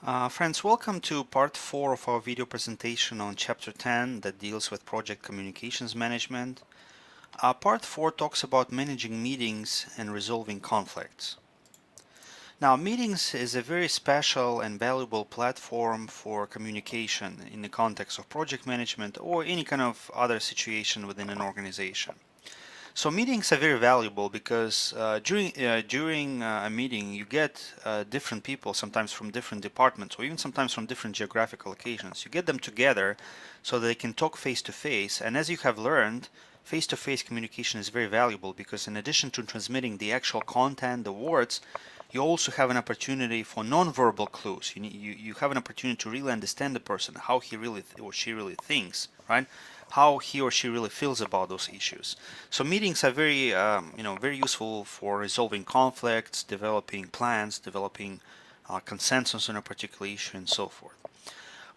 Friends, welcome to part 4 of our video presentation on chapter 10 that deals with project communications management. Part 4 talks about managing meetings and resolving conflicts. Now, meetings is a very special and valuable platform for communication in the context of project management or any kind of other situation within an organization. So meetings are very valuable because during a meeting you get different people, sometimes from different departments or even sometimes from different geographical locations. You get them together so they can talk face to face. And as you have learned, face to face communication is very valuable because in addition to transmitting the actual content, the words, you also have an opportunity for non-verbal clues. You have an opportunity to really understand the person, how he really or she really thinks, right? How he or she really feels about those issues. So meetings are very useful for resolving conflicts, developing plans, developing consensus on a particular issue, and so forth.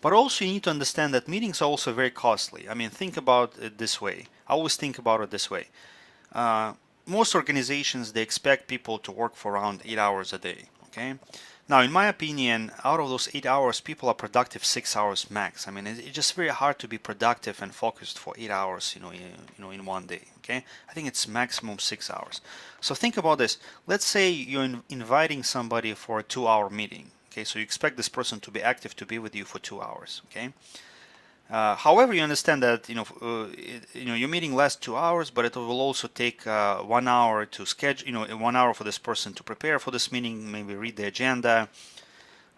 But also you need to understand that meetings are also very costly. I mean, think about it this way. I always think about it this way. Uh, Most organizations, they expect people to work for around 8 hours a day. Okay. Now, in my opinion, out of those 8 hours, people are productive 6 hours max. I mean, it's just very hard to be productive and focused for 8 hours, in one day. Okay, I think it's maximum 6 hours. So think about this. Let's say you're inviting somebody for a 2-hour meeting. Okay, so you expect this person to be active to be with you for 2 hours. Okay, however, you understand that your meeting lasts 2 hours, but it will also take 1 hour to schedule. 1 hour for this person to prepare for this meeting, maybe read the agenda.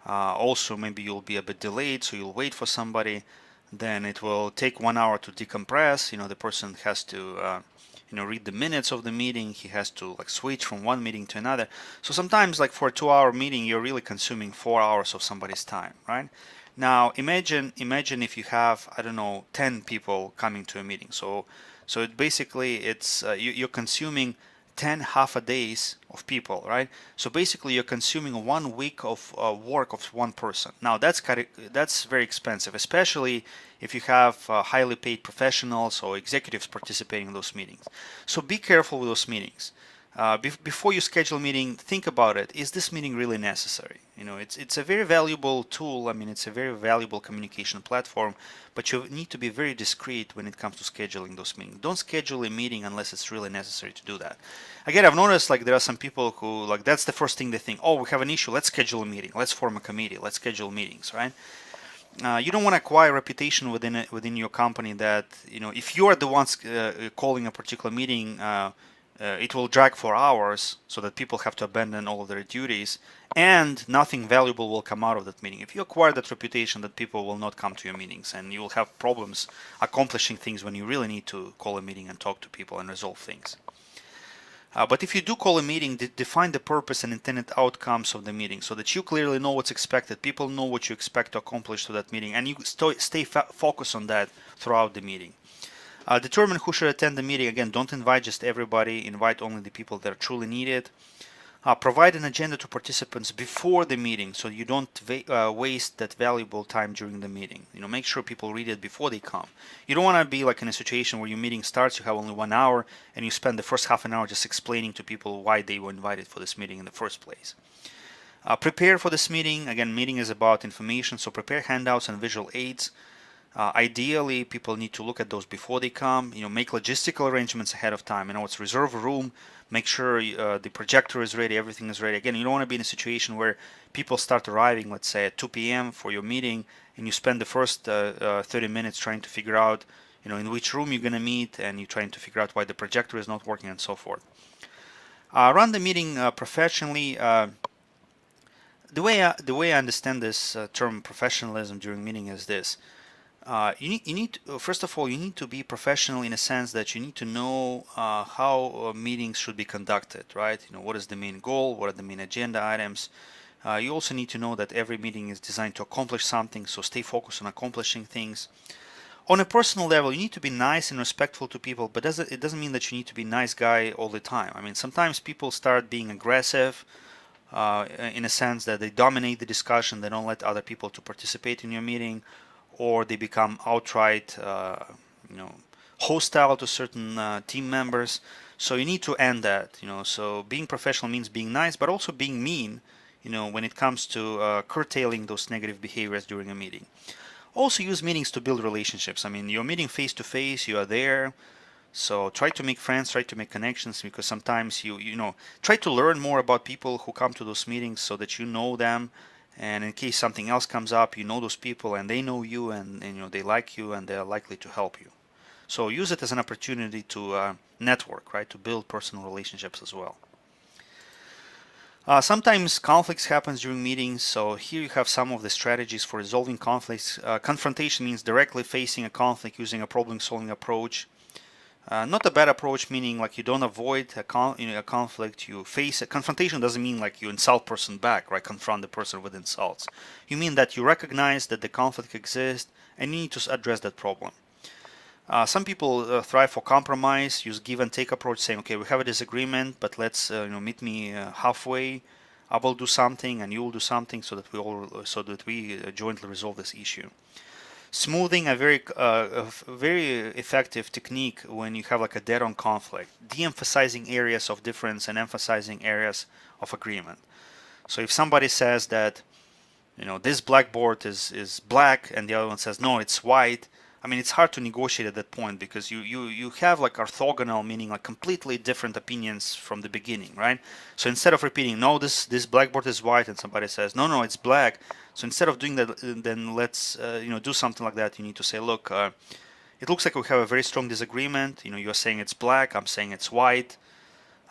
Also, maybe you'll be a bit delayed, so you'll wait for somebody. Then it will take 1 hour to decompress. The person has to read the minutes of the meeting. He has to like switch from one meeting to another. So sometimes, like for a 2-hour meeting, you're really consuming 4 hours of somebody's time, right? Now imagine if you have, I don't know, 10 people coming to a meeting. So you're consuming 10 half a days of people, right? So basically you're consuming 1 week of work of one person. Now that's very expensive, especially if you have highly paid professionals or executives participating in those meetings. So be careful with those meetings. Before you schedule a meeting, think about it. Is this meeting really necessary? It's a very valuable tool. I mean, it's a very valuable communication platform, but you need to be very discreet when it comes to scheduling those meetings. Don't schedule a meeting unless it's really necessary to do that. Again, I've noticed like there are some people who like that's the first thing they think. Oh, we have an issue. Let's schedule a meeting. Let's form a committee. Let's schedule meetings, right? You don't want to acquire a reputation within your company that if you are the ones calling a particular meeting, it will drag for hours so that people have to abandon all of their duties and nothing valuable will come out of that meeting. If you acquire that reputation, that people will not come to your meetings and you will have problems accomplishing things when you really need to call a meeting and talk to people and resolve things. But if you do call a meeting, define the purpose and intended outcomes of the meeting so that you clearly know what's expected. People know what you expect to accomplish to that meeting, and you stay focused on that throughout the meeting. Determine who should attend the meeting. Again, don't invite just everybody. Invite only the people that are truly needed. Provide an agenda to participants before the meeting so you don't waste that valuable time during the meeting. Make sure people read it before they come. You don't want to be like in a situation where your meeting starts, you have only 1 hour, and you spend the first half an hour just explaining to people why they were invited for this meeting in the first place. Prepare for this meeting. Again, meeting is about information, so prepare handouts and visual aids. Ideally, people need to look at those before they come. Make logistical arrangements ahead of time. It's reserve a room. Make sure the projector is ready. Everything is ready. Again, you don't want to be in a situation where people start arriving, let's say at 2 p.m. for your meeting, and you spend the first 30 minutes trying to figure out, in which room you're going to meet, and you're trying to figure out why the projector is not working, and so forth. Run the meeting professionally. The way I understand this term professionalism during meeting is this. First of all, you need to be professional in a sense that you need to know how meetings should be conducted, right? What is the main goal? What are the main agenda items? You also need to know that every meeting is designed to accomplish something, so stay focused on accomplishing things. On a personal level, you need to be nice and respectful to people, but it doesn't mean that you need to be a nice guy all the time. I mean, sometimes people start being aggressive in a sense that they dominate the discussion, they don't let other people to participate in your meeting, or they become outright hostile to certain team members. So you need to end that. So being professional means being nice, but also being mean when it comes to curtailing those negative behaviors during a meeting. Also use meetings to build relationships. I mean, you're meeting face to face, you are there, so try to make friends, try to make connections, because sometimes try to learn more about people who come to those meetings so that you know them, and in case something else comes up, you know those people and they know you, and they like you and they are likely to help you. So use it as an opportunity to network, right? To build personal relationships as well. Sometimes conflicts happens during meetings, so here you have some of the strategies for resolving conflicts. Confrontation means directly facing a conflict using a problem-solving approach. Not a bad approach, meaning like you don't avoid a conflict, you face it. Confrontation doesn't mean like you insult person back, right? Confront the person with insults. You mean that you recognize that the conflict exists and you need to address that problem. Some people thrive for compromise, use give and take approach, saying, okay, we have a disagreement, but let's meet me halfway. I will do something and you will do something so that we jointly resolve this issue. Smoothing, a very effective technique when you have like a dead-on conflict, de-emphasizing areas of difference and emphasizing areas of agreement. So if somebody says that this blackboard is black and the other one says no, it's white, I mean, it's hard to negotiate at that point, because you have like orthogonal, meaning like completely different opinions from the beginning, right? So instead of repeating, no, this blackboard is white, and somebody says, no, it's black. So instead of doing that, then let's do something like that. You need to say, look, it looks like we have a very strong disagreement. You're saying it's black, I'm saying it's white.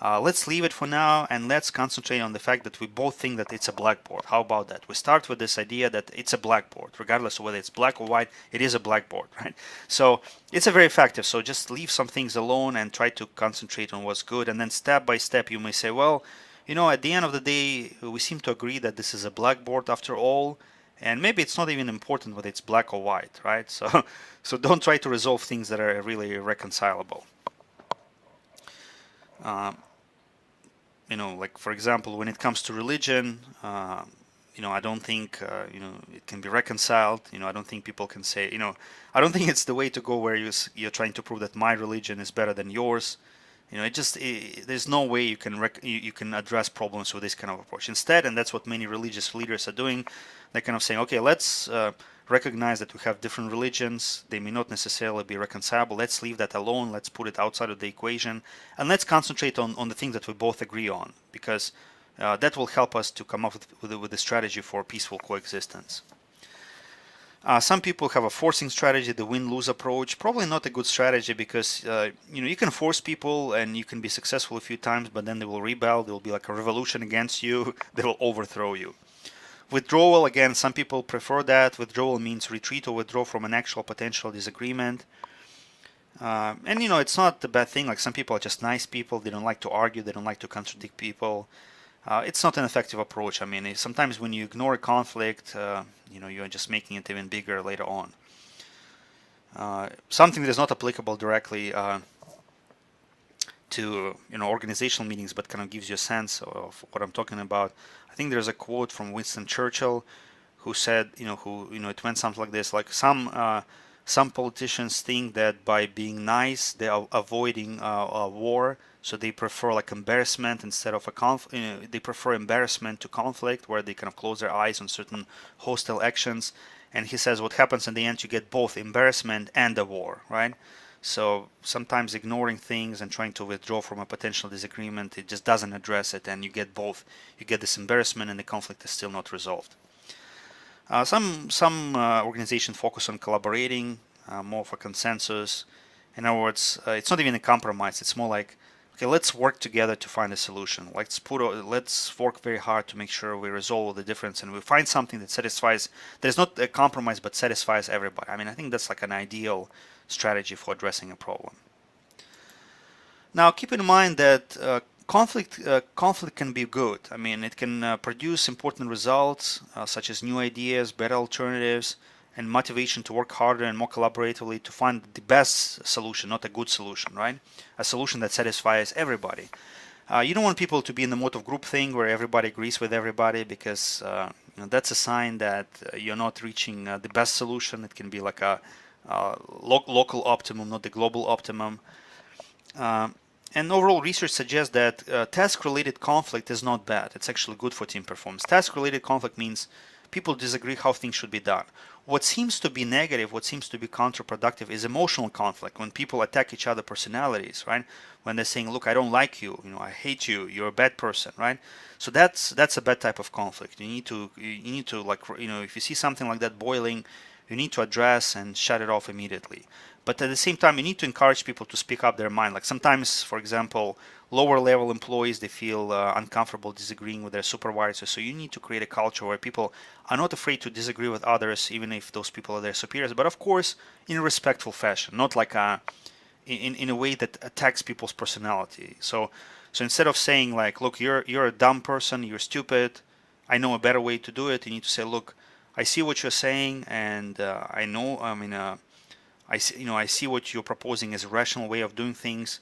Let's leave it for now and let's concentrate on the fact that we both think that it's a blackboard. How about that? We start with this idea that it's a blackboard, regardless of whether it's black or white, it is a blackboard, right? So it's a very effective. So just leave some things alone and try to concentrate on what's good. And then step by step, you may say, well, at the end of the day, we seem to agree that this is a blackboard after all. And maybe it's not even important whether it's black or white, right? So don't try to resolve things that are really reconcilable. Like for example, when it comes to religion, I don't think it can be reconciled. I don't think people can say, I don't think it's the way to go where you're trying to prove that my religion is better than yours. There's no way you can address problems with this kind of approach. Instead, and that's what many religious leaders are doing, they're kind of saying, okay, let's recognize that we have different religions. They may not necessarily be reconcilable. Let's leave that alone. Let's put it outside of the equation, and let's concentrate on the things that we both agree on, because that will help us to come up with a strategy for peaceful coexistence. Some people have a forcing strategy, the win-lose approach. Probably not a good strategy, because you can force people and you can be successful a few times, but then they will rebel. There will be like a revolution against you. They will overthrow you. Withdrawal, again, some people prefer that. Withdrawal means retreat or withdraw from an actual potential disagreement. And it's not a bad thing. Like, some people are just nice people. They don't like to argue. They don't like to contradict people. It's not an effective approach. I mean, sometimes when you ignore a conflict, you're just making it even bigger later on. Something that is not applicable directly to organizational meetings, but kind of gives you a sense of what I'm talking about. I think there's a quote from Winston Churchill, who said, it went something like this: like some politicians think that by being nice they are avoiding a war, so they prefer like embarrassment instead of a they prefer embarrassment to conflict, where they kind of close their eyes on certain hostile actions. And he says what happens in the end, you get both embarrassment and a war, right? So sometimes ignoring things and trying to withdraw from a potential disagreement, it just doesn't address it, and you get both. You get this embarrassment and the conflict is still not resolved. Some organizations focus on collaborating, more for consensus. In other words, it's not even a compromise. It's more like, okay, let's work together to find a solution. Let's work very hard to make sure we resolve the difference and we find something that satisfies. There's not a compromise, but satisfies everybody. I mean, I think that's like an ideal strategy for addressing a problem. Now, keep in mind that conflict can be good. I mean, it can produce important results, such as new ideas, better alternatives, and motivation to work harder and more collaboratively to find the best solution, not a good solution, right? A solution that satisfies everybody. You don't want people to be in the mode of groupthink where everybody agrees with everybody, because that's a sign that you're not reaching the best solution. It can be like a local optimum, not the global optimum. And overall research suggests that task-related conflict is not bad. It's actually good for team performance. Task-related conflict means people disagree how things should be done. What seems to be negative, what seems to be counterproductive is emotional conflict, when people attack each other personalities, right? When they're saying, look, I don't like you, I hate you, you're a bad person, right? So that's a bad type of conflict. You need to like, if you see something like that boiling, you need to address and shut it off immediately. But at the same time, you need to encourage people to speak up their mind. Like sometimes, for example, lower level employees, they feel uncomfortable disagreeing with their supervisor. So you need to create a culture where people are not afraid to disagree with others, even if those people are their superiors. But of course, in a respectful fashion, not like in a way that attacks people's personality. So instead of saying like, look, you're a dumb person, you're stupid, I know a better way to do it. You need to say, look, I see what you're saying, and I know, I see what you're proposing as a rational way of doing things.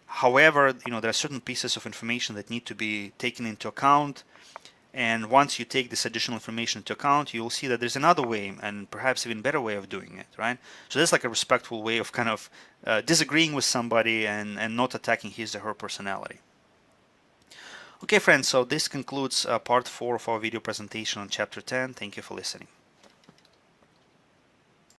However, there are certain pieces of information that need to be taken into account. And once you take this additional information into account, you'll see that there's another way, and perhaps even better way of doing it, right? So that's like a respectful way of kind of disagreeing with somebody and not attacking his or her personality. Okay, friends, so this concludes part 4 of our video presentation on Chapter 10. Thank you for listening.